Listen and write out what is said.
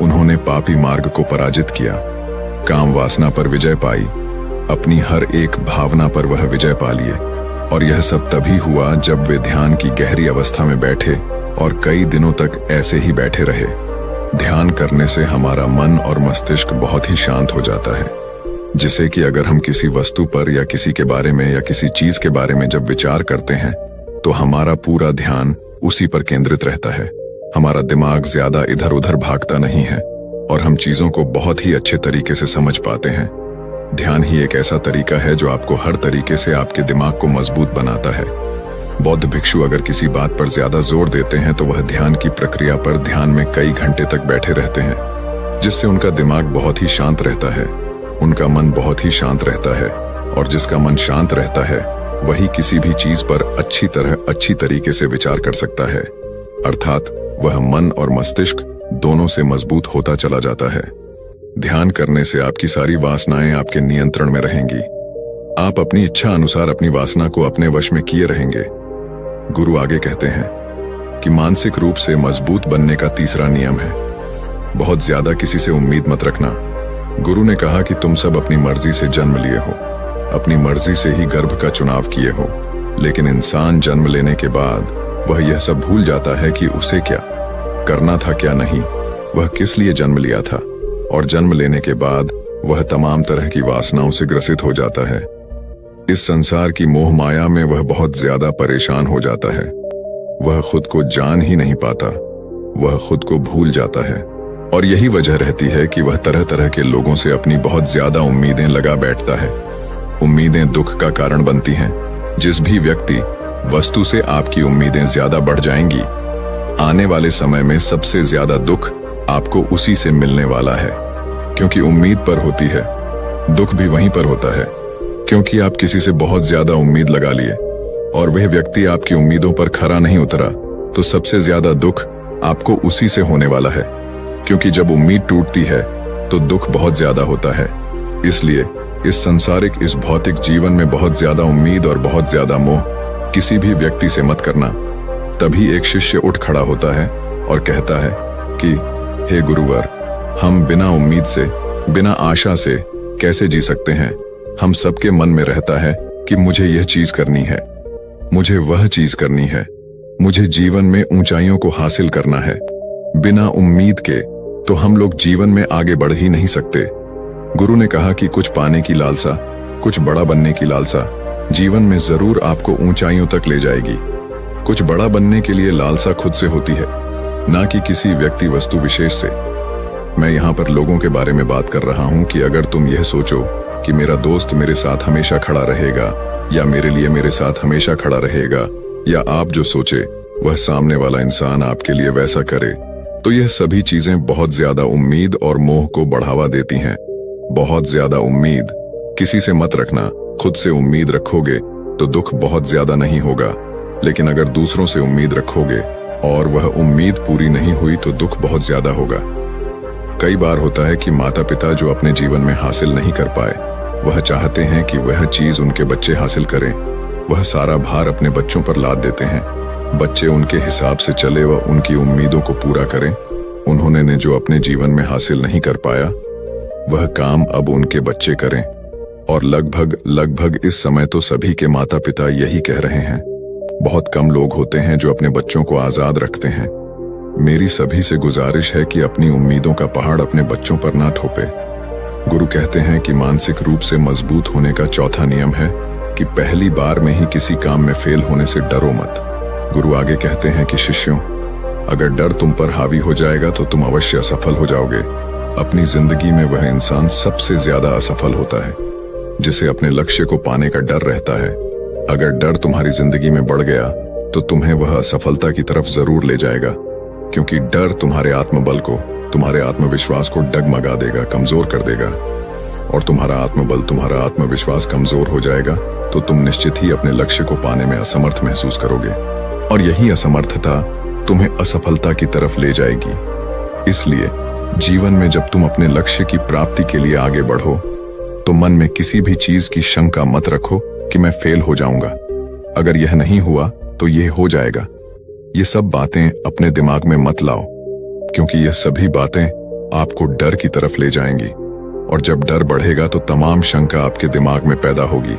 उन्होंने पापी मार्ग को पराजित किया, काम वासना पर विजय पाई, अपनी हर एक भावना पर वह विजय पा लिए। और यह सब तभी हुआ जब वे ध्यान की गहरी अवस्था में बैठे और कई दिनों तक ऐसे ही बैठे रहे। ध्यान करने से हमारा मन और मस्तिष्क बहुत ही शांत हो जाता है, जिसे कि अगर हम किसी वस्तु पर या किसी के बारे में या किसी चीज के बारे में जब विचार करते हैं तो हमारा पूरा ध्यान उसी पर केंद्रित रहता है। हमारा दिमाग ज्यादा इधर उधर भागता नहीं है और हम चीजों को बहुत ही अच्छे तरीके से समझ पाते हैं। ध्यान ही एक ऐसा तरीका है जो आपको हर तरीके से आपके दिमाग को मजबूत बनाता है। बौद्ध भिक्षु अगर किसी बात पर ज्यादा जोर देते हैं तो वह ध्यान की प्रक्रिया पर ध्यान में कई घंटे तक बैठे रहते हैं, जिससे उनका दिमाग बहुत ही शांत रहता है, उनका मन बहुत ही शांत रहता है। और जिसका मन शांत रहता है वही किसी भी चीज पर अच्छी तरीके से विचार कर सकता है, अर्थात वह मन और मस्तिष्क दोनों से मजबूत होता चला जाता है। ध्यान करने से आपकी सारी वासनाएं आपके नियंत्रण में रहेंगी। आप अपनी इच्छा अनुसार अपनी वासना को अपने वश में किए रहेंगे। गुरु आगे कहते हैं कि मानसिक रूप से मजबूत बनने का तीसरा नियम है, बहुत ज्यादा किसी से उम्मीद मत रखना। गुरु ने कहा कि तुम सब अपनी मर्जी से जन्म लिए हो, अपनी मर्जी से ही गर्भ का चुनाव किए हो, लेकिन इंसान जन्म लेने के बाद वह यह सब भूल जाता है कि उसे क्या करना था, क्या नहीं, वह किस लिए जन्म लिया था। और जन्म लेने के बाद वह तमाम तरह की वासनाओं से ग्रसित हो जाता है। इस संसार की मोह माया में वह बहुत ज्यादा परेशान हो जाता है। वह खुद को जान ही नहीं पाता, वह खुद को भूल जाता है। और यही वजह रहती है कि वह तरह तरह के लोगों से अपनी बहुत ज्यादा उम्मीदें लगा बैठता है। उम्मीदें दुख का कारण बनती हैं। जिस भी व्यक्ति वस्तु से आपकी उम्मीदें ज्यादा बढ़ जाएंगी, आने वाले समय में सबसे ज्यादा दुख आपको उसी से मिलने वाला है, क्योंकि उम्मीद पर होती है। दुख भी वहीं पर होता है, क्योंकि आप किसी से बहुत ज्यादा उम्मीद लगा लिए और वह व्यक्ति आपकी उम्मीदों पर खरा नहीं उतरा, तो सबसे ज्यादा दुख आपको उसी से होने वाला है, क्योंकि जब उम्मीद टूटती है तो दुख बहुत ज्यादा होता है। इसलिए इस संसारिक, इस भौतिक जीवन में बहुत ज्यादा उम्मीद और बहुत ज्यादा मोह किसी भी व्यक्ति से मत करना। तभी एक शिष्य उठ खड़ा होता है और कहता है कि हे गुरुवर, हम बिना उम्मीद से, बिना आशा से कैसे जी सकते हैं। हम सबके मन में रहता है कि मुझे यह चीज करनी है, मुझे वह चीज करनी है, मुझे जीवन में ऊंचाइयों को हासिल करना है। बिना उम्मीद के तो हम लोग जीवन में आगे बढ़ ही नहीं सकते। गुरु ने कहा कि कुछ पाने की लालसा, कुछ बड़ा बनने की लालसा जीवन में जरूर आपको ऊंचाइयों तक ले जाएगी। कुछ बड़ा बनने के लिए लालसा खुद से होती है, ना कि किसी व्यक्ति वस्तु विशेष से। मैं यहाँ पर लोगों के बारे में बात कर रहा हूँ कि अगर तुम यह सोचो कि मेरा दोस्त मेरे साथ हमेशा खड़ा रहेगा या मेरे लिए मेरे साथ हमेशा खड़ा रहेगा, या आप जो सोचे वह सामने वाला इंसान आपके लिए वैसा करे, तो यह सभी चीजें बहुत ज्यादा उम्मीद और मोह को बढ़ावा देती हैं। बहुत ज्यादा उम्मीद किसी से मत रखना। खुद से उम्मीद रखोगे तो दुख बहुत ज्यादा नहीं होगा, लेकिन अगर दूसरों से उम्मीद रखोगे और वह उम्मीद पूरी नहीं हुई तो दुख बहुत ज्यादा होगा। कई बार होता है कि माता पिता जो अपने जीवन में हासिल नहीं कर पाए, वह चाहते हैं कि वह चीज उनके बच्चे हासिल करें। वह सारा भार अपने बच्चों पर लाद देते हैं। बच्चे उनके हिसाब से चले व उनकी उम्मीदों को पूरा करें। उन्होंने जो अपने जीवन में हासिल नहीं कर पाया, वह काम अब उनके बच्चे करें। और लगभग इस समय तो सभी के माता पिता यही कह रहे हैं। बहुत कम लोग होते हैं जो अपने बच्चों को आजाद रखते हैं। मेरी सभी से गुजारिश है कि अपनी उम्मीदों का पहाड़ अपने बच्चों पर ना थोपे। गुरु कहते हैं कि मानसिक रूप से मजबूत होने का चौथा नियम है कि पहली बार में ही किसी काम में फेल होने से डरो मत। गुरु आगे कहते हैं कि शिष्यों, अगर डर तुम पर हावी हो जाएगा तो तुम अवश्य असफल हो जाओगे। अपनी जिंदगी में वह इंसान सबसे ज्यादा असफल होता है जिसे अपने लक्ष्य को पाने का डर रहता है। अगर डर तुम्हारी जिंदगी में बढ़ गया तो तुम्हें वह असफलता की तरफ जरूर ले जाएगा, क्योंकि डर तुम्हारे आत्मबल को, तुम्हारे आत्मविश्वास को डगमगा देगा, कमजोर कर देगा। और तुम्हारा आत्मबल, तुम्हारा आत्मविश्वास कमजोर हो जाएगा तो तुम निश्चित ही अपने लक्ष्य को पाने में असमर्थ महसूस करोगे, और यही असमर्थता तुम्हें असफलता की तरफ ले जाएगी। इसलिए जीवन में जब तुम अपने लक्ष्य की प्राप्ति के लिए आगे बढ़ो तो मन में किसी भी चीज की शंका मत रखो कि मैं फेल हो जाऊंगा। अगर यह नहीं हुआ तो यह हो जाएगा। ये सब बातें अपने दिमाग में मत लाओ, क्योंकि यह सभी बातें आपको डर की तरफ ले जाएंगी, और जब डर बढ़ेगा तो तमाम शंका आपके दिमाग में पैदा होगी।